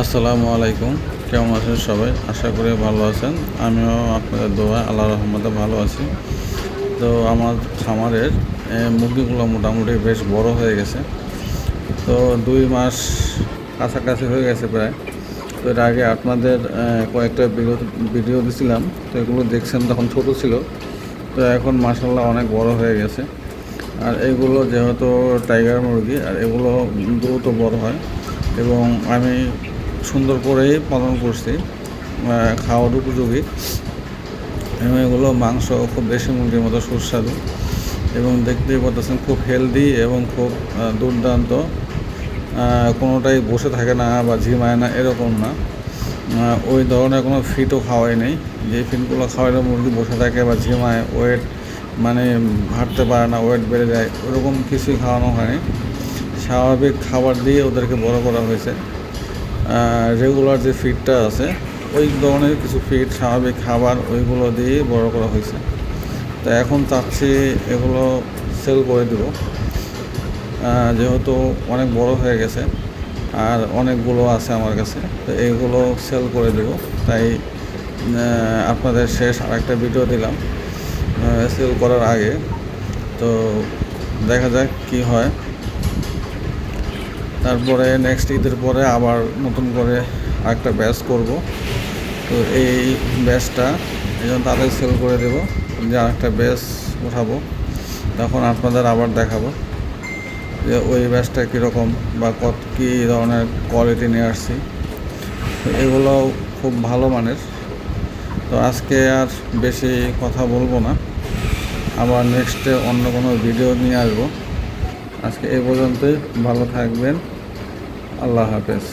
আসসালামু আলাইকুম। কেমন আছেন সবাই? আশা করি ভালো আছেন। আমিও আপনাদের দোয়ায় আল্লাহর রহমতে ভালো আছি। তো আমার খামারের মুরগিগুলো মোটামুটি বেশ বড় হয়ে গেছে। তো 2 মাস কাছাকাছি হয়ে গেছে প্রায়। তো এর আগে আপনাদের কয়েকটা ভিডিও দিছিলাম। তো এগুলো দেখছেন তখন ছোট ছিল। তো এখন মাশাআল্লাহ অনেক বড় হয়ে গেছে। আর এগুলো যেহেতু টাইগার মুরগি, আর এগুলো দ্রুত বড় হয় এবং আমি সুন্দর করেই পালন করছি, খাওয়ার উপযোগী। এবং এগুলো মাংস খুব দেশি মুরগির মতো সুস্বাদু এবং দেখতেই পাচ্ছেন খুব হেলদি এবং খুব দুর্দান্ত। কোনোটাই বসে থাকে না বা ঝিমায় না, এরকম না। ওই ধরনের কোনো ফিটও খাওয়াই নেই। যে ফিটগুলো খাওয়াইলে মুরগি বসে থাকে বা ঝিমায়, ওয়েট মানে হাঁটতে পারে না, ওয়েট বেড়ে যায়, ওরকম কিছুই খাওয়ানো হয়নি। স্বাভাবিক খাবার দিয়ে ওদেরকে বড় করা হয়েছে। রেগুলার যে ফিডটা আছে ওই ধরনের কিছু ফিড, স্বাভাবিক খাবার, ওইগুলো দিয়ে বড় করা হয়েছে। তো এখন চাচ্ছি এগুলো সেল করে দেব, যেহেতু অনেক বড় হয়ে গেছে আর অনেকগুলো আছে আমার কাছে। তো এইগুলো সেল করে দেব, তাই আপনাদের শেষ আরেকটা ভিডিও দিলাম সেল করার আগে। তো দেখা যাক কি হয়। তারপরে নেক্সট ঈদের পরে আবার নতুন করে আরেকটা ব্যাচ করব। তো এই ব্যাচটা এই জন্য তাদের সেল করে দেবো, যে আরেকটা ব্যাচ উঠাবো, তখন আপনাদের আবার দেখাবো যে ওই ব্যাচটা কীরকম বা কী ধরনের কোয়ালিটি নিয়ে আসছি। তো এগুলো খুব ভালো মানের। তো আজকে আর বেশি কথা বলবো না, আবার নেক্সটে অন্য কোনো ভিডিও নিয়ে আসবো। আজকে এই পর্যন্তই। ভালো থাকবেন। আল্লাহ হাফেজ।